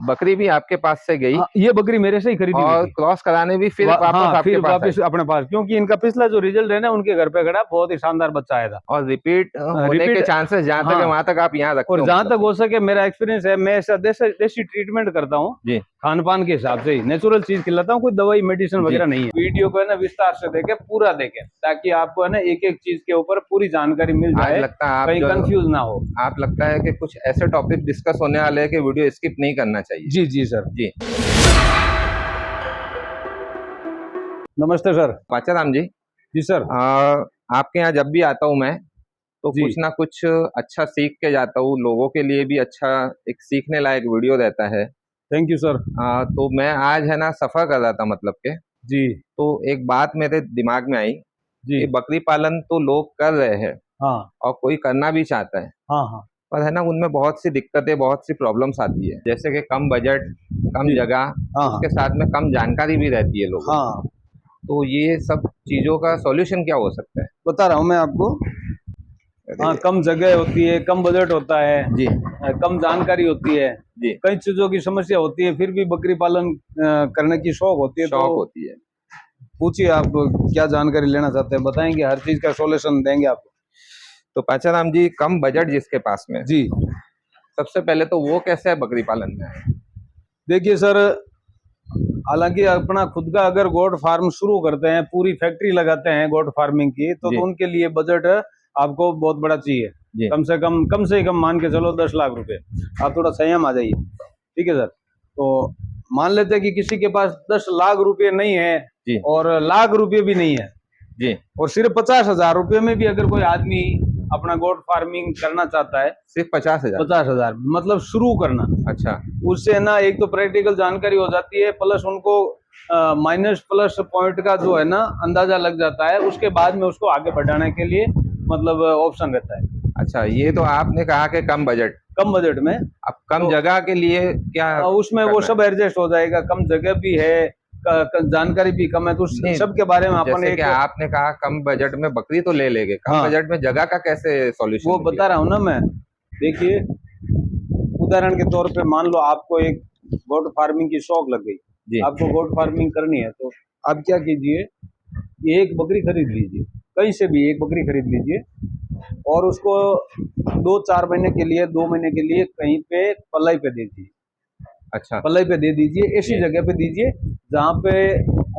बकरी भी आपके पास से गई हाँ, ये बकरी मेरे से ही खरीदी हुई और थी। क्रॉस कराने भी फिर वापस हाँ, आपके फिर पास वापस आई। अपने पास, क्योंकि इनका पिछला जो रिजल्ट है ना उनके घर पे खड़ा, बहुत ही शानदार बच्चा आया था। और रिपीट होने के रिपीट, चांसेस जहां तक है हाँ, वहां तक आप यहाँ रखते और हो जहां मतलब। तक हो सके मेरा एक्सपीरियंस है, मैं ऐसा देसी ट्रीटमेंट करता हूँ, जी खान पान के हिसाब से ही नेचुरल चीज खिलाता हूँ, कोई दवाई मेडिसिन जी। वगैरह नहीं है। वीडियो को है ना विस्तार से देखें, पूरा देखें, ताकि आपको है ना एक एक चीज के ऊपर पूरी जानकारी मिल आज जाए, लगता है कहीं कंफ्यूज ना हो। आप लगता है कि कुछ ऐसे टॉपिक डिस्कस होने वाले हैं कि वीडियो स्किप नहीं करना चाहिए। जी जी सर। जी नमस्ते सर। पाचाराम जी। जी सर। आपके यहाँ जब भी आता हूँ मैं तो जी कुछ ना कुछ अच्छा सीख के जाता हूँ, लोगों के लिए भी अच्छा एक सीखने लायक वीडियो रहता है। Thank you sir. तो मैं आज है ना सफर कर रहा था मतलब के, जी तो एक बात मेरे दिमाग में आई जी। कि बकरी पालन तो लोग कर रहे हैं हाँ और कोई करना भी चाहता है, हाँ हाँ। पर है ना उनमें बहुत सी दिक्कतें, बहुत सी प्रॉब्लम्स आती है, जैसे कि कम बजट, कम जी जगह, हाँ उसके साथ में कम जानकारी भी रहती है लोगों को। हाँ। तो ये सब चीजों का सॉल्यूशन क्या हो सकता है? बता रहा हूँ मैं आपको। हाँ, कम जगह होती है, कम बजट होता है, जी कम जानकारी होती है, जी। कई चीजों की समस्या होती है, फिर भी बकरी पालन करने की शौक होती है। तो शौक होती है। पूछिए, आप क्या जानकारी लेना चाहते हैं, बताएंगे, हर चीज का सॉल्यूशन देंगे आपको। तो पाचाराम जी, कम बजट जिसके पास में, जी सबसे पहले तो वो कैसे है बकरी पालन में है? देखिए सर, हालांकि अपना खुद का अगर गोट फार्म शुरू करते हैं, पूरी फैक्ट्री लगाते हैं गोट फार्मिंग की, तो उनके लिए बजट आपको बहुत बड़ा चाहिए। जी कम से कम मान के चलो 10 लाख रुपए। आप थोड़ा संयम आ जाइए, ठीक है सर। तो मान लेते हैं कि किसी के पास 10 लाख रुपए नहीं है जी और लाख रुपए भी नहीं है, जी। और सिर्फ 50,000 रुपये में भी अगर कोई आदमी अपना गोट फार्मिंग करना चाहता है, सिर्फ 50,000? 50,000 मतलब शुरू करना, अच्छा। उससे ना एक तो प्रैक्टिकल जानकारी हो जाती है, प्लस उनको माइनस प्लस पॉइंट का जो है ना अंदाजा लग जाता है, उसके बाद में उसको आगे बढ़ाने के लिए मतलब ऑप्शन रहता है। अच्छा, ये तो आपने कहा कि कम बजट, कम बजट में। अब कम तो जगह के लिए क्या उसमें वो करना सब है? एडजस्ट हो जाएगा, कम जगह भी है, जानकारी भी कम है, तो नहीं, सब के बारे में अपन जैसे कि एक। आपने कहा कम बजट में बकरी तो ले लेंगे, कम हाँ, बजट में जगह का कैसे सॉल्यूशन वो बता रहा निकलेगा? हूँ ना मैं। देखिए, उदाहरण के तौर पे मान लो आपको एक गोट फार्मिंग की शौक लग गई, जी आपको गोट फार्मिंग करनी है, तो आप क्या कीजिए, एक बकरी खरीद लीजिए, कहीं से भी एक बकरी खरीद लीजिए, और उसको 2-4 महीने के लिए, 2 महीने के लिए कहीं पे पलाई पे दे दीजिए। अच्छा पलाई पे दे दीजिए, ऐसी जी। जगह पे दीजिए जहाँ पे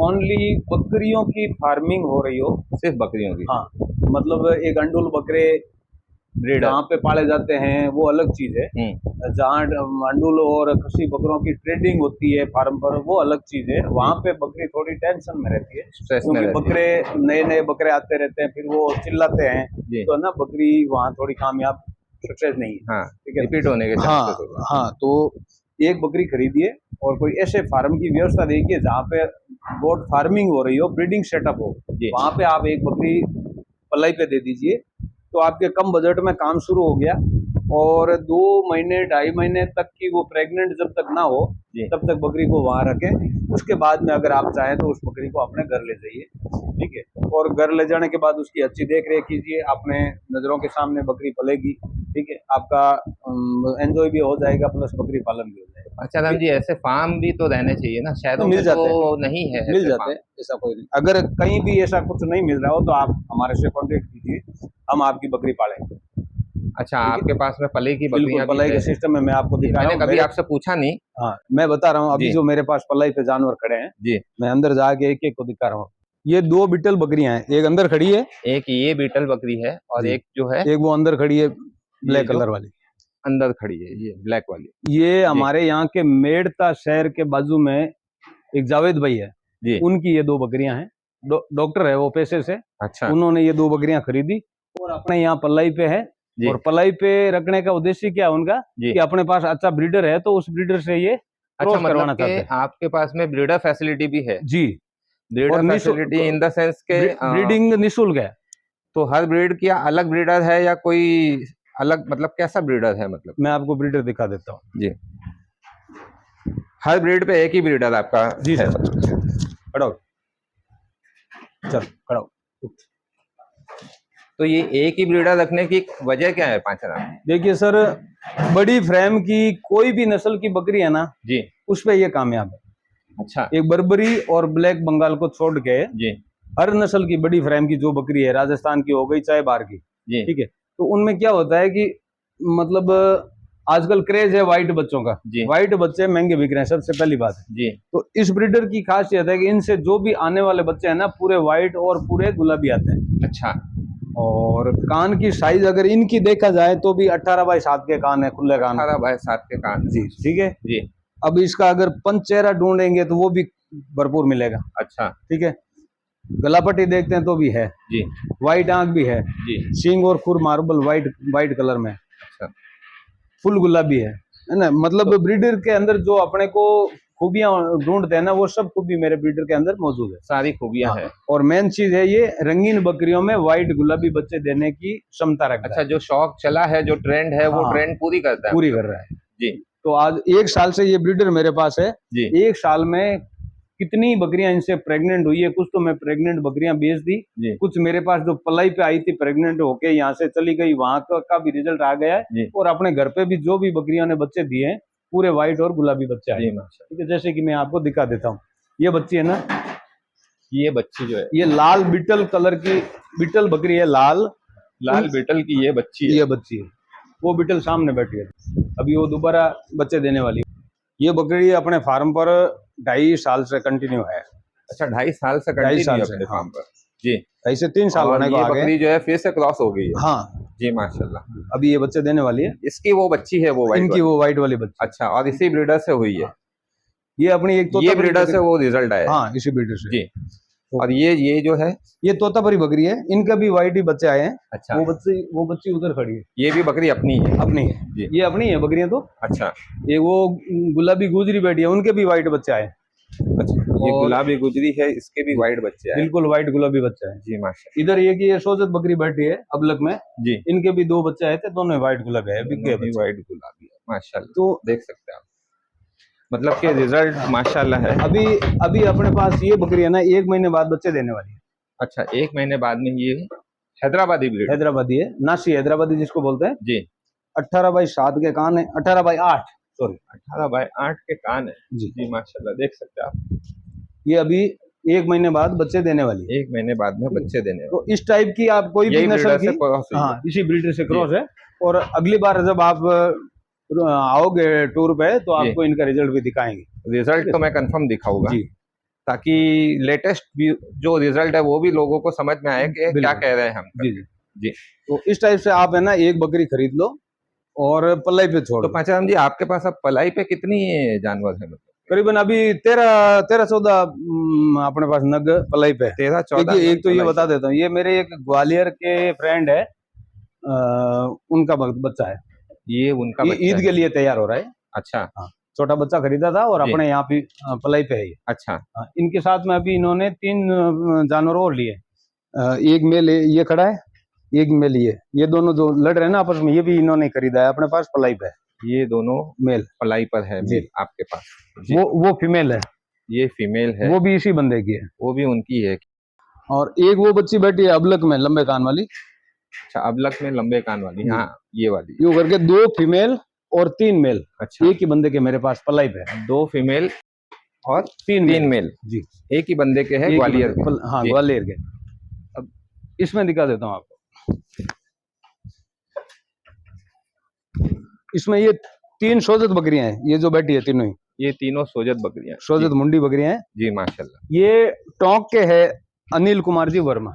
ओनली बकरियों की फार्मिंग हो रही हो। सिर्फ बकरियों की? हाँ, मतलब एक अंडुल बकरे ब्रीडर। जहाँ पे पाले जाते हैं वो अलग चीज है, जहाँ अंडुल और खसी बकरों की ट्रेडिंग होती है फार्म पर, वो अलग चीज है। वहाँ पे बकरी थोड़ी टेंशन में रहती है, स्ट्रेस में क्योंकि रहती बकरे नए नए बकरे आते रहते हैं, फिर वो चिल्लाते हैं, जी। तो ना बकरी वहाँ थोड़ी कामयाब, सक्सेस नहीं है। हाँ, ठीक है, रिपीट होने के हाँ चांसेस होते हैं। हाँ। तो एक बकरी खरीदिए और कोई ऐसे फार्म की व्यवस्था देखिए जहाँ पे गोट फार्मिंग हो रही हो, ब्रीडिंग सेटअप हो, जी वहाँ पे आप एक बकरी पलाई पे दे दीजिए, तो आपके कम बजट में काम शुरू हो गया। और 2 महीने 2.5 महीने तक की वो प्रेग्नेंट जब तक ना हो, जी। तब तक बकरी को वहां रखें। उसके बाद में अगर आप चाहें तो उस बकरी को अपने घर ले जाइए, ठीक है, और घर ले जाने के बाद उसकी अच्छी देख रेख कीजिए, अपने नजरों के सामने बकरी पलेगी, ठीक है, आपका एंजॉय भी हो जाएगा, प्लस बकरी पालन भी हो जाएगा। अच्छा राम जी, ऐसे फार्म भी तो रहने चाहिए ना, तो शहरों मिल में जाते हैं, तो नहीं है मिल ऐसे जाते फार्म? हैं, ऐसा कोई नहीं। अगर कहीं भी ऐसा कुछ नहीं मिल रहा हो तो आप हमारे से कांटेक्ट कीजिए, हम आपकी बकरी पालेंगे। अच्छा, ठीक आपके है, पास में पले की बिल्कुल बकरियां भी पलाई है? के सिस्टम में मैं आपको जी, दिखा रहा मैंने हूँ कभी मेरे। आपसे पूछा नहीं। हाँ, मैं बता रहा हूँ, अभी जी जो मेरे पास पलाई पे जानवर खड़े हैं, जी। मैं अंदर जाके एक एक को दिखा रहा हूँ। ये 2 बीटल बकरियां हैं, एक अंदर खड़ी है। एक ये बीटल बकरी है और जी, एक जो है एक वो अंदर खड़ी है, ये ब्लैक जो कलर वाली। अंदर खड़ी है, ये ब्लैक वाली। ये जी हमारे यहाँ के मेड़ता शहर के बाजू में एक जावेद भाई है, जी। उनकी ये 2 बकरियां हैं। डॉक्टर है वो पेशे से, अच्छा उन्होंने ये 2 बकरियां खरीदी और अपने यहाँ पलाई पे है। जी और पलाई पे रखने का उद्देश्य क्या है उनका, जी। कि अपने पास अच्छा ब्रीडर है तो उस ब्रीडर से ये अच्छा, क्रॉस मतलब करवाना कि चाहते हैं। आपके पास में ब्रीडर फैसिलिटी भी है? जी, ब्रीडर और फैसिलिटी इन द सेंस के ब्रीडिंग निःशुल्क है। तो हर ब्रीड की अलग ब्रीडर है या कोई अलग, मतलब कैसा ब्रीडर है मतलब? मैं आपको ब्रीडर दिखा देता हूँ। जी, हर ब्रीड पे एक ही ब्रीडर आपका जी है? सर, खड़ा हो, चल खड़ा हो। तो ये एक ही ब्रीडर रखने की वजह क्या है पांचराम? देखिए सर, बड़ी फ्रेम की कोई भी नस्ल की बकरी है ना जी। उस पे ये कामयाब है। अच्छा। एक बर्बरी और ब्लैक बंगाल को छोड़ के जी हर नस्ल की बड़ी फ्रेम की जो बकरी है, राजस्थान की हो गई चाहे बाहर की, जी ठीक है, तो उनमें क्या होता है कि मतलब आजकल क्रेज है व्हाइट बच्चों का। जी व्हाइट बच्चे महंगे बिक रहे हैं, सबसे पहली बात है। जी। तो इस ब्रीडर की खासियत है कि इनसे जो भी आने वाले बच्चे हैं ना पूरे व्हाइट और पूरे गुलाबी आते हैं। अच्छा। और कान की साइज अगर इनकी देखा जाए तो भी 18x7 के कान है, खुले कान। 18x7 के कान। जी ठीक है। जी। अब इसका अगर पंच चेहरा ढूंढेंगे तो वो भी भरपूर मिलेगा। अच्छा। ठीक है। गलापट्टी देखते हैं तो भी है जी। व्हाइट आंख भी है जी। सींग और खुर मार्बल व्हाइट कलर में। अच्छा। फुल गुलाबी है ना। मतलब ब्रीडर के अंदर जो अपने को खूबियां ढूंढते हैं ना वो सब खूबी मेरे ब्रीडर के अंदर मौजूद है। सारी खूबियां है। और मेन चीज है ये रंगीन बकरियों में व्हाइट गुलाबी बच्चे देने की क्षमता रखता है। अच्छा, जो शौक चला है, जो ट्रेंड है, वो ट्रेंड पूरी करता है। पूरी कर रहा है जी। तो आज 1 साल से ये ब्रीडर मेरे पास है जी। 1 साल में कितनी बकरियां इनसे प्रेग्नेंट हुई है। कुछ तो मैं प्रेग्नेंट बकरियां बेच दी, कुछ मेरे पास जो पलाई पे आई थी प्रेग्नेंट होके यहाँ से चली गई, वहां का भी रिजल्ट आ गया है। और अपने घर पे भी जो भी बकरियों ने बच्चे दिए हैं पूरे व्हाइट और गुलाबी बच्चे आए। ठीक है, जैसे कि मैं आपको दिखा देता हूँ। ये बच्ची है ना, ये बच्ची जो है ये लाल बीटल कलर की बीटल बकरी है। लाल बीटल की ये बच्ची है। ये बच्ची है। वो बीटल सामने बैठी है, अभी वो दोबारा बच्चे देने वाली है। ये बकरी अपने फार्म पर 2.5 साल से कंटिन्यू है। अच्छा, 2.5 साल से कंटिन्यू है अपने फार्म पर। जी। 2.5 से 3 साल होने को आ गए। बकरी जो है फिर से क्रॉस हो गई है। हाँ जी माशाल्लाह। अभी ये बच्चे देने वाली है। इसकी वो बच्ची है, वो व्हाइट इनकी वो व्हाइट वाली बच्ची। अच्छा, और इसी ब्रीडर से हुई है। ये अपनी एक ये ब्रीडर से वो रिजल्ट आया। हाँ इसी ब्रीडर से। जी। और ये जो है ये तोतापरी बकरी है, इनका भी व्हाइट ही बच्चे आए हैं। अच्छा। वो बच्ची उधर खड़ी है। ये भी बकरी अपनी है? अपनी है जी। ये अपनी है बकरियां तो। अच्छा। ये वो गुलाबी गुजरी बैठी है, उनके भी व्हाइट बच्चे आए। अच्छा, ये गुलाबी गुजरी है, इसके भी व्हाइट बच्चे आए। बिल्कुल व्हाइट गुलाबी बच्चे हैं जी माशाल्लाह। इधर ये की ये सोजत बकरी बैठी है अबलक में जी, इनके भी 2 बच्चे आए थे, दोनों व्हाइट गुलाबी है। व्हाइट गुलाबी है माशाल्लाह। तो देख सकते हैं आप, मतलब कि रिजल्ट माशाल्लाह है। अभी अपने पास ये बकरी है ना 1 महीने बाद बच्चे देने वाली है। अच्छा, 1 महीने बाद में ये हैदराबादी ब्रीड? हैदराबादी है, नासी हैदराबादी जिसको बोलते हैं जी। 18x7 के कान है, 18x8 सॉरी 18x8 के कान है जी माशाल्लाह। देख सकते हैं आप, ये अभी 1 महीने बाद बच्चे देने वाली है। 1 महीने बाद में बच्चे देने वाली। तो इस टाइप की आप कोई भी नस्ल की, हाँ इसी ब्रीडर से क्रॉस है। और अगली बार जब आप आओगे टूर पे तो आपको इनका रिजल्ट भी दिखाएंगे। रिजल्ट तो मैं कंफर्म दिखाऊंगा जी, ताकि लेटेस्ट जो रिजल्ट है वो भी लोगों को समझ में आए कि क्या कह रहे हैं हम। जी जी जी। तो इस टाइप से आप है ना एक बकरी खरीद लो और पलाई पे छोड़। तो पांचाराम जी, आपके पास अब पलाई पे कितनी जानवर है? मतलब करीबन अभी 13-14 अपने पास नग पलाई पे। 13-14। एक तो ये बता देता हूँ, ये मेरे एक ग्वालियर के फ्रेंड है, उनका बच्चा है। ये उनका ये ईद के लिए तैयार हो रहा है। अच्छा। हाँ, छोटा बच्चा खरीदा था और अपने यहाँ पे पलाई पे है ये। अच्छा। इनके साथ में अभी इन्होंने 3 जानवर और लिए। एक मेल ये खड़ा है, एक मेल ये दोनों जो लड़ रहे हैं ना आपस में, ये भी इन्होंने खरीदा है अपने पास पलाई पे। ये दोनों मेल पलाई पर है मेल आपके पास? वो फीमेल है। ये फीमेल है, वो भी इसी बंदे की है। वो भी उनकी है। और एक वो बच्ची बैठी है अबलक में लंबे कान वाली। अच्छा, अबलक में लंबे कान वाली। हाँ, ये वाली। यूं करके 2 फीमेल और 3 मेल। अच्छा। एक ही बंदे के मेरे पास पलाई पे 2 फीमेल और 3 मेल जी, एक ही बंदे के हैं ग्वालियर के। हाँ ग्वालियर के। अब इसमें दिखा देता हूँ आपको। इसमें ये 3 सोजत बकरियां हैं, ये जो बैठी है तीनों ही। ये तीनों सोजत बकरियां, सोजत मुंडी बकरियां हैं जी माशाल्लाह। ये टोंक के है अनिल कुमार जी वर्मा।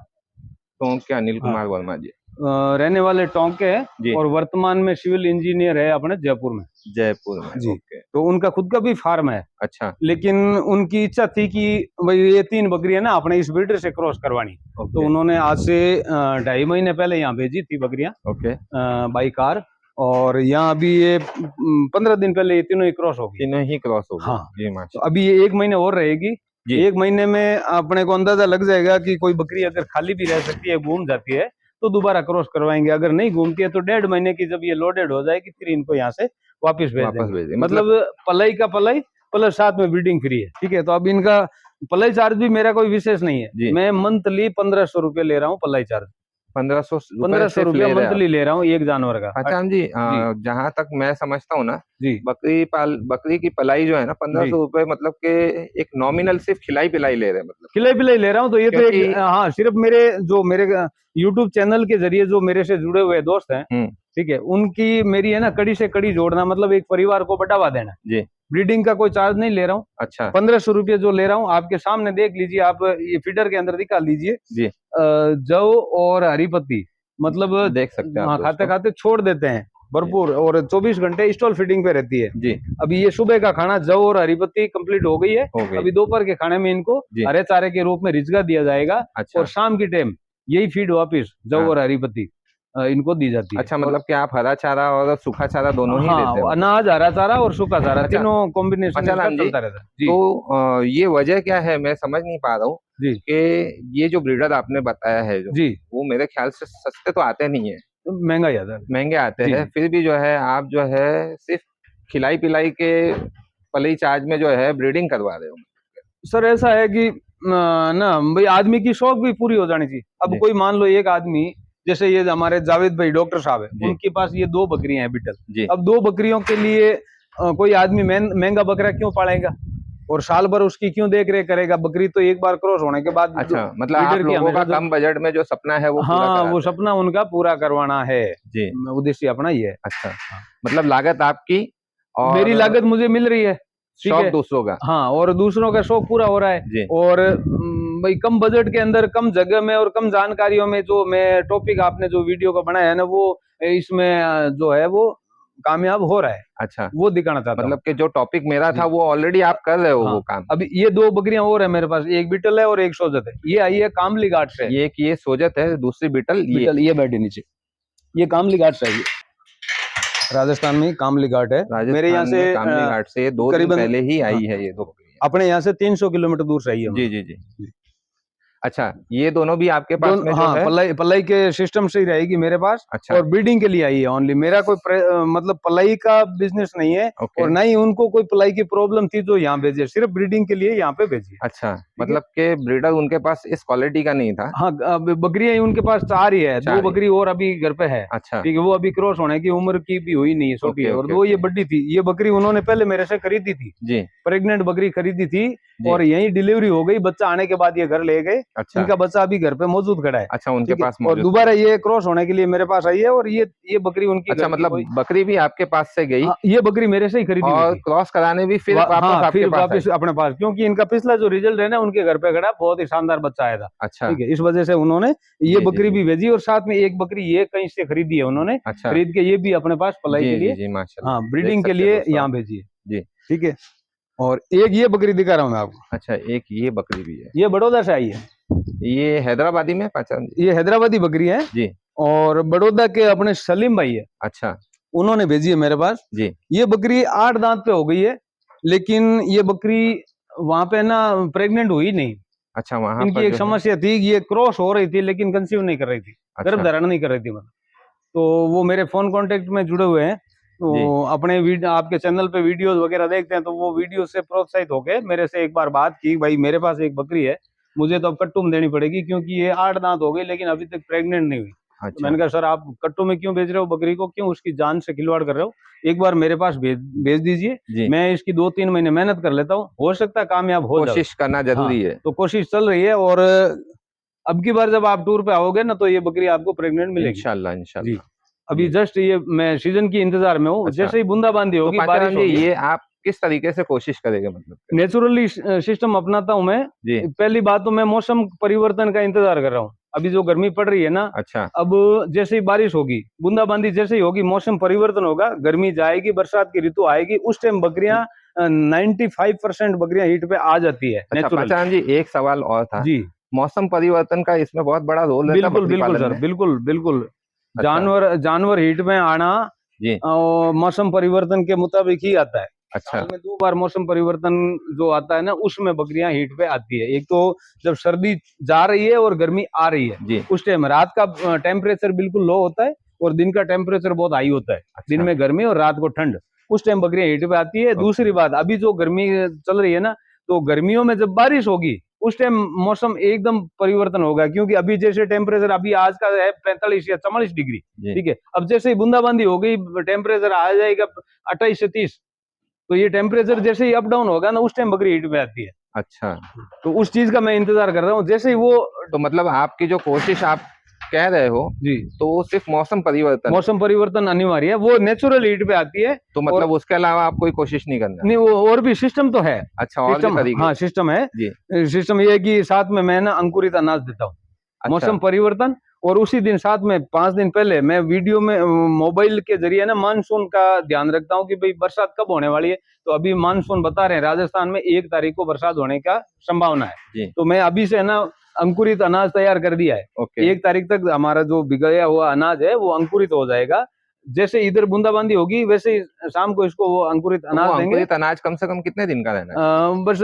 टोंक के अनिल कुमार वर्मा जी रहने वाले टोंक के है और वर्तमान में सिविल इंजीनियर है अपने जयपुर में। जयपुर में जी। तो उनका खुद का भी फार्म है। अच्छा। लेकिन उनकी इच्छा थी कि भाई ये 3 बकरियां ना अपने इस ब्रीडर से क्रॉस करवानी। तो उन्होंने आज से 2.5 महीने पहले यहाँ भेजी थी बकरियां बाई कार। और यहाँ अभी ये 15 दिन पहले ये तीनों ही क्रॉस हो गई। तीनों ही क्रॉस हो गई। हाँ जी तो अभी ये 1 महीने और रहेगी। 1 महीने में अपने को अंदाजा लग जाएगा कि कोई बकरी अगर खाली भी रह सकती है, घूम जाती है, तो दोबारा क्रॉस करवाएंगे। अगर नहीं घूमती है तो 1.5 महीने की जब ये लोडेड हो जाएगी फिर इनको यहाँ से वापस भेज देंगे। मतलब पलाई का पलाई प्लस साथ में ब्रीडिंग फ्री है। ठीक है, तो अब इनका पलाई चार्ज भी मेरा कोई विशेष नहीं है। मैं मंथली 1500 रुपये ले रहा हूँ पलाई चार्ज। 1500 रुपया मंथली ले रहा हूँ एक जानवर का। पहचान जी, जहाँ तक मैं समझता हूँ ना जी, बकरी की पलाई जो है ना 1500 रुपए, मतलब के एक नॉमिनल सिर्फ खिलाई पिलाई ले रहे हैं, मतलब खिलाई पिलाई ले रहा हूँ। तो ये तो एक हाँ, सिर्फ मेरे YouTube चैनल के जरिए जो मेरे से जुड़े हुए दोस्त हैं, ठीक है, उनकी मेरी है ना कड़ी से कड़ी जोड़ना, मतलब एक परिवार को बढ़ावा देना जी। ब्रीडिंग का कोई चार्ज नहीं ले रहा हूँ। अच्छा, 1500 रुपये जो ले रहा हूँ आपके सामने देख लीजिए, आप ये फीडर के अंदर दिखा लीजिए जी। जौ और हरी पत्ती, मतलब देख सकते हैं आप खाते खाते छोड़ देते हैं भरपूर, और 24 घंटे स्टॉल फीडिंग पे रहती है जी। अभी ये सुबह का खाना जौ और हरी पत्ती कंप्लीट हो गई है, अभी दोपहर के खाने में इनको हरे चारे के रूप में रिजगा दिया जाएगा। अच्छा। और शाम की टाइम यही फीड वापिस जौ और हरी पत्ती इनको दी जाती है। अच्छा, मतलब कि आप हरा चारा और सूखा चारा दोनों ही देते हैं? अनाज, हरा चारा और सूखा चारा, अच्छा, तीनों कॉम्बिनेशन चलता रहता है। तो ये वजह क्या है, मैं समझ नहीं पा रहा हूँ जी, कि ये जो ब्रीडर आपने बताया है जो जी, वो मेरे ख्याल से सस्ते तो आते नहीं है, महंगा ही आता है, महंगे आते हैं, फिर भी जो है आप जो है सिर्फ खिलाई पिलाई के पलई चार्ज में जो है ब्रीडिंग करवा रहे हो। सर ऐसा है कि ना भाई आदमी की शौक भी पूरी हो जानी चाहिए। अब कोई मान लो एक आदमी, जैसे ये हमारे जावेद भाई डॉक्टर साहब है, उनके पास ये 2 बकरियां हैं बीटल। अब 2 बकरियों के लिए कोई आदमी महंगा बकरा क्यों पालेगा और साल भर उसकी क्यों देख रेख करेगा? बकरी तो एक बार क्रॉस होने के बाद। अच्छा, मतलब आप लोगों का कम बजट में जो सपना है वो हाँ, वो सपना उनका पूरा करवाना है जी, उद्देश्य अपना ये है। अच्छा, मतलब लागत आपकी और मेरी लागत मुझे मिल रही है, शौक दूसरों का। हाँ, और दूसरों का शौक पूरा हो रहा है। और भाई कम बजट के अंदर, कम जगह में और कम जानकारियों में जो मैं टॉपिक आपने जो वीडियो का बनाया है ना, वो इसमें जो है वो कामयाब हो रहा है। अच्छा, वो दिखाना चाहता हूँ, मतलब कि जो टॉपिक मेरा था वो ऑलरेडी आप कर रहे हो। हाँ, वो काम। अभी ये 2 बकरियां और है मेरे पास, एक बीटल है और एक सोजत है। ये आई है कामली घाट से, ये सोजत है, दूसरी बीटल ये बैठी नीचे, ये कामली घाट से है। राजस्थान में कामली घाट है, मेरे यहाँ से कामली घाट से 2 दिन पहले ही आई है ये 2 बकरियां। अपने यहाँ से 300 किलोमीटर दूर से आई है। जी जी जी। अच्छा, ये दोनों भी आपके पास में जो है पलाई के सिस्टम से ही रहेगी मेरे पास। अच्छा, और ब्रीडिंग के लिए आई है ओनली। मेरा कोई मतलब पलाई का बिजनेस नहीं है, और ना ही उनको कोई पलाई की प्रॉब्लम थी जो यहाँ भेजे, सिर्फ ब्रीडिंग के लिए यहाँ पे भेजी। अच्छा, मतलब के ब्रीडर उनके पास इस क्वालिटी का नहीं था। हाँ, बकरियां उनके पास 4 ही है, 2 बकरी और अभी घर पे है। अच्छा, ठीक है, वो अभी क्रॉस होने की उम्र की भी हुई नहीं है, छोटी है। और 2 ये बड़ी थी। ये बकरी उन्होंने पहले मेरे से खरीदी थी जी, प्रेग्नेंट बकरी खरीदी थी, और यही डिलीवरी हो गई। बच्चा आने के बाद ये घर ले गए। अच्छा, इनका बच्चा अभी घर पे मौजूद खड़ा है। अच्छा, उनके पास और दोबारा ये क्रॉस होने के लिए मेरे पास आई है, और ये बकरी उनकी। अच्छा, मतलब बकरी भी आपके पास से गई? ये बकरी मेरे से ही खरीदी और क्रॉस कराने भी फिर वापस अपने पास, क्योंकि इनका पिछला जो रिजल्ट है ना उनके घर पे खड़ा, बहुत ही शानदार बच्चा आया था। अच्छा, ठीक है, इस वजह से उन्होंने ये बकरी भी भेजी, और साथ में एक बकरी ये कहीं से खरीदी है उन्होंने। अच्छा, खरीद के ये भी अपने पास पलाई के लिए, हाँ, ब्रीडिंग के लिए यहाँ भेजी है जी। ठीक है, और एक ये बकरी दिखा रहा हूँ मैं आपको। अच्छा, एक ये बकरी भी है, ये बड़ौदा से आई है। ये हैदराबादी में पहचान, ये हैदराबादी बकरी है जी, और बड़ौदा के अपने सलीम भाई है। अच्छा, उन्होंने भेजी है मेरे पास जी। ये बकरी 8 दांत पे हो गई है, लेकिन ये बकरी वहां पे ना प्रेग्नेंट हुई नहीं। अच्छा, वहां इनकी एक समस्या थी, ये क्रॉस हो रही थी लेकिन कंसीव नहीं कर रही थी, गर्भ धारण नहीं कर रही थी मतलब। तो वो मेरे फोन कांटेक्ट में जुड़े हुए हैं, तो अपने आपके चैनल पे वीडियोस वगैरह देखते हैं, तो वो वीडियो से प्रोत्साहित होके मेरे से एक बार बात की, भाई मेरे पास एक बकरी है, मुझे तो अब कट्टू में देनी पड़ेगी, क्योंकि ये 8 दांत हो गई लेकिन अभी तक प्रेग्नेंट नहीं हुई। अच्छा। तो मैंने कहा सर आप कट्टू में क्यों बेच रहे हो बकरी को, क्यों उसकी जान से खिलवाड़ कर रहे हो, एक बार मेरे पास भेज दीजिए, मैं इसकी 2-3 महीने मेहनत कर लेता हूँ, हो सकता है कामयाब हो, कोशिश करना जरूरी है। तो कोशिश चल रही है, और अब की बार जब आप टूर पे आओगे ना तो ये बकरी आपको प्रेग्नेंट मिलेगी इंशाल्लाह। अभी जस्ट ये मैं सीजन की इंतजार में हूँ। अच्छा, जैसे ही बूंदाबांदी होगी, बारिश होगी, ये आप किस तरीके से कोशिश करेंगे? मतलब नेचुरली सिस्टम अपनाता हूँ मैं जी। पहली बात तो मैं मौसम परिवर्तन का इंतजार कर रहा हूँ। अभी जो गर्मी पड़ रही है ना, अच्छा, अब जैसे ही बारिश होगी, बूंदाबांदी जैसे ही होगी, मौसम परिवर्तन होगा, गर्मी जाएगी, बरसात की ऋतु आएगी, उस टाइम बकरियां 95% बकरियां हीट पे आ जाती है। अच्छा, पहचान जी, एक सवाल और था जी, मौसम परिवर्तन का इसमें बहुत बड़ा रोल है। बिल्कुल बिल्कुल सर, बिल्कुल बिल्कुल। अच्छा। जानवर हीट में आना मौसम परिवर्तन के मुताबिक ही आता है। अच्छा, साल में 2 बार मौसम परिवर्तन जो आता है ना, उसमें बकरियां हीट पे आती है। एक तो जब सर्दी जा रही है और गर्मी आ रही है जी, उस टाइम रात का टेम्परेचर बिल्कुल लो होता है और दिन का टेम्परेचर बहुत हाई होता है। अच्छा। दिन में गर्मी और रात को ठंड, उस टाइम बकरियां हीट पे आती है। दूसरी बात, अभी जो गर्मी चल रही है ना, तो गर्मियों में जब बारिश होगी उस टाइम मौसम एकदम परिवर्तन होगा, क्योंकि अभी जैसे टेम्परेचर अभी आज का है 45 या 44 डिग्री, ठीक है। अब जैसे ही बूंदाबांदी हो गई, टेम्परेचर आ जाएगा 28 से 30, तो ये टेम्परेचर जैसे ही अप डाउन होगा ना, उस टाइम बकरी हीट में आती है। अच्छा, तो उस चीज का मैं इंतजार कर रहा हूँ, जैसे ही वो तो मतलब आपकी जो कोशिश आप कह रहे हो जी, तो सिर्फ मौसम परिवर्तन अनिवार्य है, वो नेचुरल हीट पे आती है। तो मतलब उसके अलावा आप कोई कोशिश नहीं करना? नहीं, वो और भी सिस्टम तो है। अच्छा, और भी सिस्टम, तरीके? हाँ सिस्टम है जी। सिस्टम ये है कि साथ में मैं ना अंकुरित अनाज देता हूँ। अच्छा। मौसम परिवर्तन, और उसी दिन साथ में 5 दिन पहले मैं वीडियो में मोबाइल के जरिए ना मानसून का ध्यान रखता हूँ कि भाई बरसात कब होने वाली है। तो अभी मानसून बता रहे हैं राजस्थान में 1 तारीख को बरसात होने का संभावना है। तो मैं अभी से ना अंकुरित अनाज तैयार कर दिया है। 1 तारीख तक हमारा जो भिगाया हुआ अनाज है वो अंकुरित हो जाएगा। जैसे इधर बूंदाबांदी होगी वैसे ही शाम को इसको वो अंकुरित अनाज देंगे। अंकुरित अनाज कम से कम कितने दिन का रहना है? बस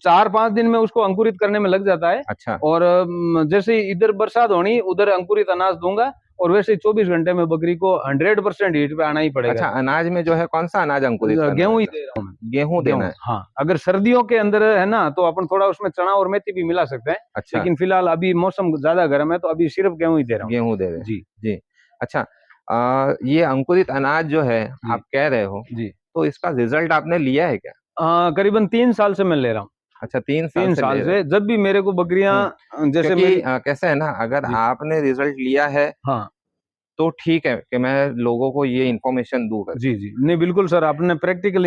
4-5 दिन में उसको अंकुरित करने में लग जाता है। अच्छा। और जैसे इधर बरसात होनी उधर अंकुरित अनाज दूंगा, और वैसे 24 घंटे में बकरी को 100% हीट पे आना ही पड़ेगा। अच्छा, अनाज में जो है कौन सा अनाज अंकुरित करना है? गेहूं ही दे रहा हूँ मैं। गेहूं देना है? हाँ, अगर सर्दियों के अंदर है ना तो अपन थोड़ा उसमें चना और मेथी भी मिला सकते हैं। अच्छा। लेकिन फिलहाल अभी मौसम ज्यादा गर्म है तो अभी सिर्फ गेहूं ही दे रहा हूँ। गेहूं दे रहे हैं? जी जी। अच्छा, ये अंकुरित अनाज जो है आप कह रहे हो जी, तो इसका रिजल्ट आपने लिया है क्या? करीबन 3 साल से मैं ले रहा हूँ। अच्छा, 3 साल से जब भी मेरे को बकरियां जैसे मेरी कैसे है ना, अगर आपने रिजल्ट लिया है हाँ तो ठीक है कि मैं लोगों को ये इन्फॉर्मेशन दूंगा। जी जी, नहीं बिल्कुल सर, आपने प्रैक्टिकल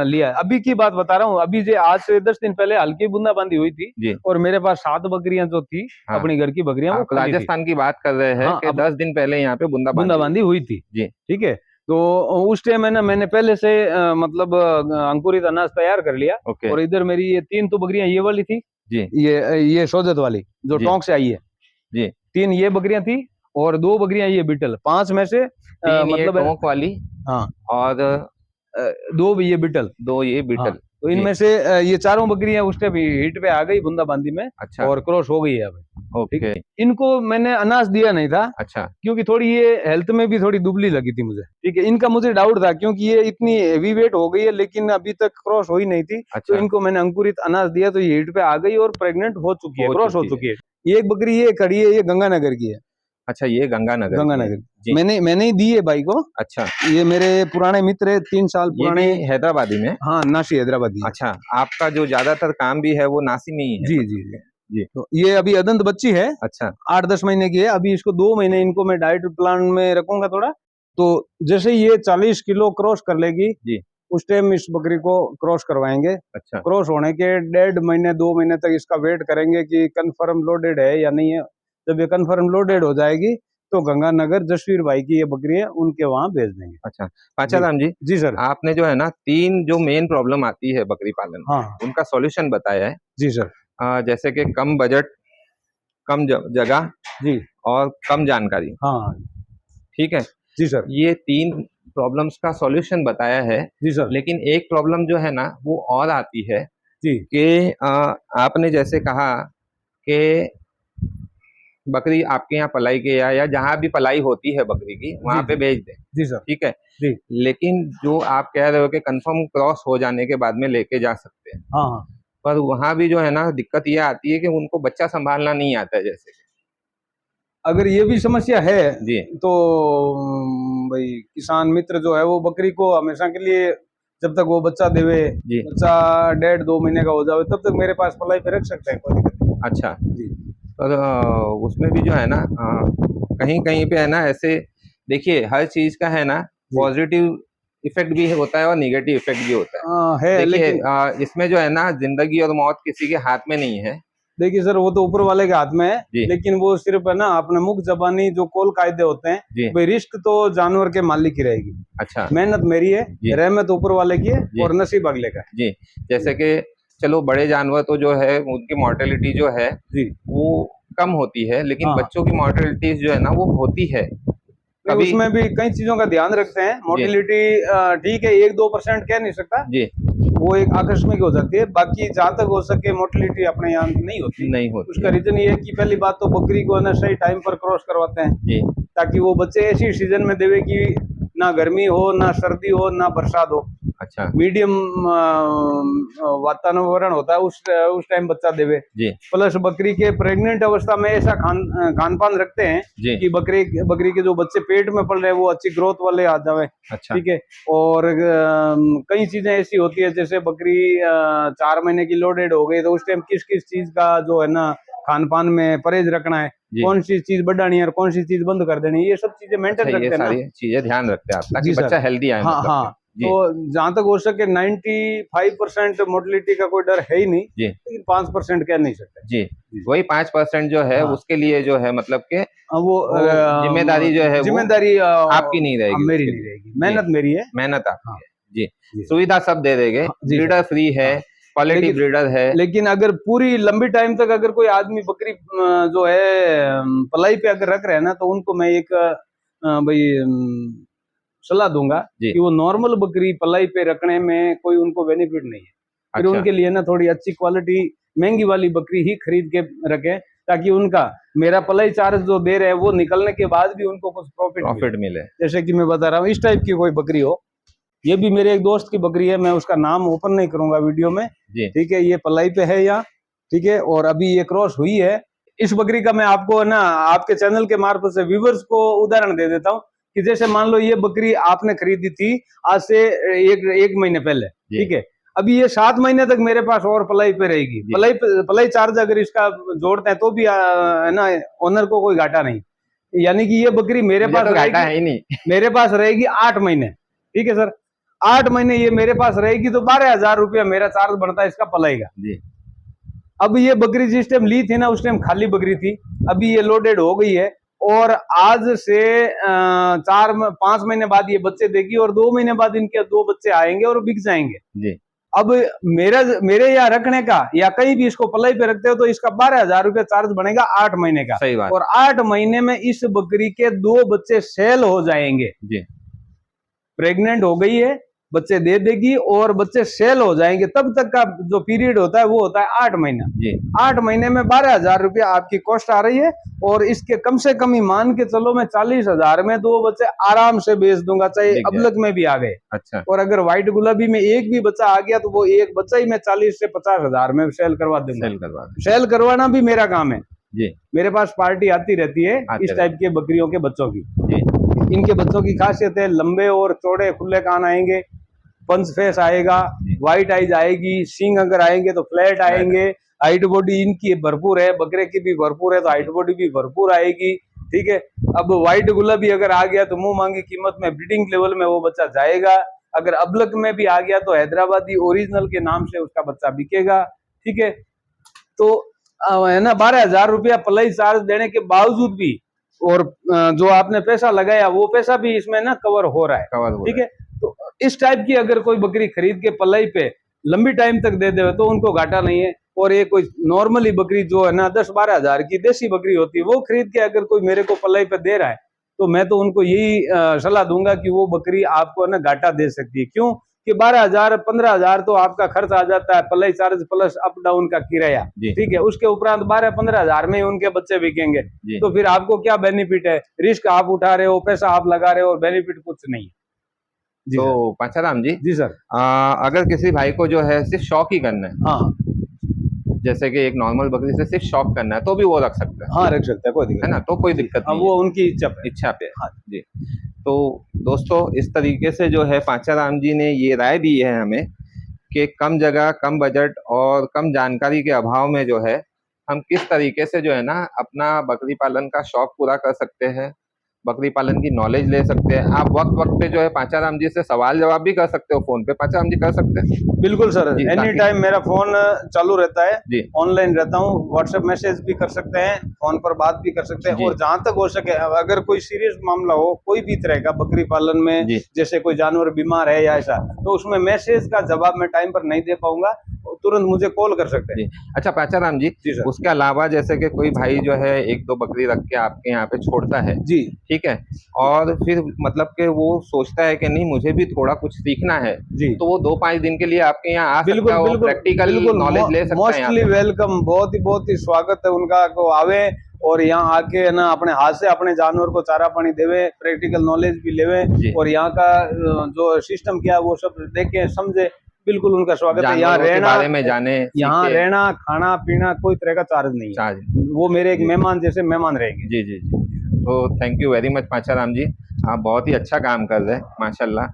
लिया है। अभी की बात बता रहा हूँ, अभी जो आज से 10 दिन पहले हल्की बूंदाबांदी हुई थी जी, और मेरे पास 7 बकरियां जो थी, हाँ, अपनी घर की बकरियां, वो राजस्थान की बात कर रहे हैं कि 10 दिन पहले यहाँ पे बूंदाबांदी हुई थी जी, ठीक है। तो उस टाइम है ना मैंने पहले से मतलब अंकुरित अनाज तैयार कर लिया। और इधर मेरी ये 3 तो बकरियां ये वाली थी जी, ये सोजत वाली जो टोंक से आई है जी, 3 ये बकरियां थी और 2 बकरियां ये बीटल। 5 में से मतलब टोंक वाली, हाँ, और 2 ये बीटल, 2 ये बीटल। हाँ, तो इनमें से ये चारों बकरियां उस टाइम हीट पे आ गई बूंदाबांदी में। अच्छा। और क्रॉस हो गई है अब। ओके। इनको मैंने अनाज दिया नहीं था। अच्छा। क्योंकि थोड़ी ये हेल्थ में भी थोड़ी दुबली लगी थी मुझे, ठीक है। इनका मुझे डाउट था क्योंकि ये इतनी हेवी वेट हो गई है लेकिन अभी तक क्रॉस हो ही नहीं थी। अच्छा। तो इनको मैंने अंकुरित अनाज दिया तो ये हीट पे आ गई और प्रेग्नेंट हो चुकी है, क्रॉस हो चुकी है। ये एक बकरी ये खड़ी है, ये गंगानगर की है। अच्छा, ये गंगानगर मैंने ही दी है भाई को। अच्छा। ये मेरे पुराने मित्र है, 3 साल पुराने, हैदराबादी में। हाँ, नासी हैदराबादी। अच्छा, आपका जो ज्यादातर काम भी है वो नासी में ही है? जी जी जी जी। तो ये अभी अदंत बच्ची है। अच्छा। 8-10 महीने की है। अभी इसको 2 महीने इनको मैं डाइट प्लान में रखूंगा थोड़ा। तो जैसे ये 40 किलो क्रॉस कर लेगी जी, उस टाइम इस बकरी को क्रॉस करवाएंगे। अच्छा। क्रॉस होने के 1.5 महीने 2 महीने तक इसका वेट करेंगे कि कंफर्म लोडेड है या नहीं है। जब ये कंफर्म लोडेड हो जाएगी तो गंगानगर जसवीर भाई की ये बकरी है, उनके वहां भेज देंगे। अच्छा, पाचाराम जी। जी सर। आपने जो है ना 3 जो मेन प्रॉब्लम आती है बकरी पालन में, हाँ, उनका सॉल्यूशन बताया है। जी सर। जैसे कि कम बजट, कम जगह जी, और कम जानकारी। हाँ, ठीक है जी सर। ये 3 प्रॉब्लम्स का सॉल्यूशन बताया है जी सर। लेकिन एक प्रॉब्लम जो है ना वो और आती है जी, कि आपने जैसे कहा कि बकरी आपके यहाँ पलाई के या जहाँ भी पलाई होती है बकरी की वहाँ पे भेज दें। जी सर। ठीक है जी। लेकिन जो आप कह रहे हो कि कंफर्म क्रॉस हो जाने के बाद में लेके जा सकते हैं, हाँ, पर वहाँ भी जो है ना दिक्कत ये आती है कि उनको बच्चा संभालना नहीं आता है। जैसे अगर ये भी समस्या है जी, तो भाई किसान मित्र जो है वो बकरी को हमेशा के लिए जब तक वो बच्चा देवे, बच्चा 1.5-2 महीने का हो जाए तब तक मेरे पास पलाई पे रख सकते हैं, कोई दिक्कत नहीं। अच्छा जी। और उसमें भी जो है ना कहीं कहीं पे है ना ऐसे, देखिए हर चीज का है ना पॉजिटिव इफेक्ट भी होता है और नेगेटिव इफेक्ट भी होता है। देखिए इसमें जो है ना जिंदगी और मौत किसी के हाथ में नहीं है। देखिए सर, वो तो ऊपर वाले के हाथ में है, लेकिन वो सिर्फ है ना अपने मुख जबानी जो कौल कायदे होते हैं, भाई रिस्क तो जानवर के मालिक की रहेगी। अच्छा। मेहनत मेरी है, रहमत ऊपर वाले की है और नसीब अगले का जी। जैसे कि चलो बड़े जानवर तो जो है उनकी मॉर्टेलिटी जो है जी वो कम होती है, लेकिन बच्चों की मॉर्टेलिटी जो है ना वो होती है। कभी उसमें भी कई चीजों का ध्यान रखते हैं। मोर्टिलिटी ठीक है 1-2% कह नहीं सकता जी, वो एक आकस्मिक हो जाती है। बाकी जहाँ तक हो सके मोर्टिलिटी अपने यहाँ नहीं होती। उसका रीजन ये है कि पहली बात तो बकरी को ना सही टाइम पर क्रॉस करवाते हैं जी, ताकि वो बच्चे ऐसी सीजन में देवे कि ना गर्मी हो, ना सर्दी हो, ना बरसात हो। अच्छा, मीडियम वातावरण होता है उस टाइम बच्चा देवे जी। प्लस बकरी के प्रेग्नेंट अवस्था में ऐसा खान पान रखते हैं कि बकरी के जो बच्चे पेट में पल रहे हैं वो अच्छी ग्रोथ वाले आ जावे। अच्छा, ठीक है। और कई चीजें ऐसी होती है जैसे बकरी 4 महीने की लोडेड हो गई तो उस टाइम किस किस चीज का जो है ना खान पान में परहेज रखना है, कौन सी चीज बढ़ानी है और कौन सी चीज बंद कर देनी है, ये सब चीजें मेंटेन रखते हैं ना, ये सारी चीजें ध्यान रखते हैं आप ताकि बच्चा हेल्दी आए। हाँ हाँ, तो जहां तक हो सके 95% मोर्टलिटी का कोई डर है ही नहीं, लेकिन 5% कह नहीं सकते जी। वही 5% जो है उसके लिए जो है मतलब के वो जिम्मेदारी जो है जिम्मेदारी आपकी नहीं रहेगी, मेरी नहीं रहेगी, मेहनत मेरी है, मेहनत आपकी है जी। सुविधा सब दे देंगे, ब्रीडर फ्री है, क्वालिटी ब्रीडर है। लेकिन अगर पूरी लंबी टाइम तक अगर कोई आदमी बकरी जो है पलाई पे अगर रख रहे हैं ना तो उनको मैं एक भाई सलाह दूंगा कि वो नॉर्मल बकरी पलाई पे रखने में कोई उनको बेनिफिट नहीं है। फिर उनके लिए ना थोड़ी अच्छी क्वालिटी महंगी वाली बकरी ही खरीद के रखें ताकि उनका मेरा पलाई चार्ज जो दे रहे हैं वो निकलने के बाद भी उनको कुछ प्रॉफिट मिले। जैसे कि मैं बता रहा हूँ इस टाइप की कोई बकरी हो, ये भी मेरे एक दोस्त की बकरी है, मैं उसका नाम ओपन नहीं करूंगा वीडियो में, ठीक है। ये पलाई पे है यहाँ, ठीक है, और अभी ये क्रॉस हुई है। इस बकरी का मैं आपको ना आपके चैनल के मार्फत से व्यूवर्स को उदाहरण दे देता हूँ कि जैसे मान लो ये बकरी आपने खरीदी थी आज से एक महीने पहले, ठीक है। अभी ये 7 महीने तक मेरे पास और पलाई पे रहेगी। पलाई चार्ज अगर इसका जोड़ते हैं तो भी है ना ओनर को कोई घाटा नहीं, यानी कि ये बकरी मेरे पास घाटा है ही नहीं, मेरे पास रहेगी 8 महीने, ठीक है सर। 8 महीने ये मेरे पास रहेगी तो 12,000 रुपया मेरा चार्ज बढ़ता है इसका पलाई का जी। अब ये बकरी जिस टाइम ली थी ना उस टाइम खाली बकरी थी, अभी ये लोडेड हो गई है और आज से 5 महीने बाद ये बच्चे देगी और 2 महीने बाद इनके 2 बच्चे आएंगे और बिक जाएंगे जी। अब मेरे यहाँ रखने का या कहीं भी इसको पलाई पे रखते हो तो इसका 12,000 रुपया चार्ज बनेगा 8 महीने का। सही बात। और 8 महीने में इस बकरी के 2 बच्चे सेल हो जाएंगे जी। प्रेग्नेंट हो गई है, बच्चे दे देगी और बच्चे सेल हो जाएंगे, तब तक का जो पीरियड होता है वो होता है 8 महीना जी। 8 महीने में 12,000 रुपया आपकी कॉस्ट आ रही है और इसके कम से कम ही मान के चलो मैं 40,000 में 2 बच्चे आराम से बेच दूंगा, चाहे अबलक में भी आ गए। अच्छा। और अगर व्हाइट गुलाबी में एक भी बच्चा आ गया तो वो एक बच्चा ही मैं 40 से 50,000 में सेल करवा दूंगा। सेल करवाना भी मेरा काम है जी। मेरे पास पार्टी आती रहती है इस टाइप के बकरियों के बच्चों की जी। इनके बच्चों की खासियत है लंबे और चौड़े खुले कान आएंगे, पंच फेस आएगा, व्हाइट आईज आएगी, सींग अगर आएंगे तो फ्लैट आएंगे, हाइट बॉडी इनकी भरपूर है, बकरे की भी भरपूर है तो हाइट बॉडी भी भरपूर आएगी, ठीक है। अब व्हाइट गुलाबी अगर आ गया तो मुंह मांगी कीमत में ब्रीडिंग लेवल में वो बच्चा जाएगा। अगर अबलक में भी आ गया तो हैदराबादी ओरिजिनल के नाम से उसका बच्चा बिकेगा, ठीक है। तो है ना 12,000 रुपया पलाई चार्ज देने के बावजूद भी और जो आपने पैसा लगाया वो पैसा भी इसमें ना कवर हो रहा है, ठीक है। तो इस टाइप की अगर कोई बकरी खरीद के पलाई पे लंबी टाइम तक दे दे तो उनको घाटा नहीं है। और ये कोई नॉर्मली बकरी जो है ना 10-12 हजार की देसी बकरी होती है वो खरीद के अगर कोई मेरे को पलाई पे दे रहा है तो मैं तो उनको यही सलाह दूंगा कि वो बकरी आपको ना घाटा दे सकती है। क्यों कि 12,000-15,000 तो आपका खर्च आ जाता है, पलाई चार्ज प्लस अप डाउन का किराया, ठीक है। उसके उपरांत 12-15,000 में उनके बच्चे बिकेंगे तो फिर आपको क्या बेनिफिट है? रिस्क आप उठा रहे हो, पैसा आप लगा रहे हो और बेनिफिट कुछ नहीं है। तो पांचाराम जी जी सर, अगर किसी भाई को जो है सिर्फ शौक ही करना है, हाँ, जैसे कि एक नॉर्मल बकरी से सिर्फ शौक करना है तो भी वो रख सकता है, हाँ रख सकता है, कोई दिक्कत है ना, तो कोई दिक्कत नहीं, वो उनकी इच्छा पे हाँ जी। तो दोस्तों इस तरीके से जो है पांचाराम जी ने ये राय दी है हमें कि कम जगह, कम बजट और कम जानकारी के अभाव में जो है हम किस तरीके से जो है ना अपना बकरी पालन का शौक पूरा कर सकते हैं, बकरी पालन की नॉलेज ले सकते हैं। आप वक्त वक्त पे जो है पांचाराम जी से सवाल जवाब भी कर सकते हो, फोन पे पांचाराम जी कर सकते हैं। बिल्कुल सर, एनी टाइम मेरा फोन चालू रहता है जी, ऑनलाइन रहता हूँ, व्हाट्सएप मैसेज भी कर सकते हैं, फोन पर बात भी कर सकते हैं। और जहाँ तक हो सके अगर कोई सीरियस मामला हो कोई भी तरह का बकरी पालन में, जैसे कोई जानवर बीमार है या ऐसा, तो उसमें मैसेज का जवाब मैं टाइम पर नहीं दे पाऊंगा, तुरंत मुझे कॉल कर सकते हैं। अच्छा पांचाराम जी, उसके अलावा जैसे कि कोई भाई जो है 1-2 बकरी रख के आपके यहाँ पे छोड़ता है जी, ठीक है, और फिर मतलब कि वो सोचता है कि नहीं मुझे भी थोड़ा कुछ सीखना है जी, तो वो 2-5 दिन के लिए आपके यहाँ आ सकता है, प्रैक्टिकल नॉलेज ले सकता है। मोस्टली वेलकम, बहुत ही स्वागत है उनका को आवे और यहाँ आके है ना अपने हाथ से अपने जानवर को चारा पानी देवे, प्रैक्टिकल नॉलेज भी लेवे और यहाँ का जो सिस्टम क्या है वो सब देखे समझे। बिल्कुल उनका स्वागत है। यहाँ रहना, बारे में जाने, यहाँ रहना खाना पीना कोई तरह का चार्ज नहीं है। वो मेरे एक मेहमान जैसे मेहमान रहेंगे। जी जी जी। तो थैंक यू वेरी मच माचाराम जी, आप बहुत ही अच्छा काम कर रहे हैं माशाल्लाह।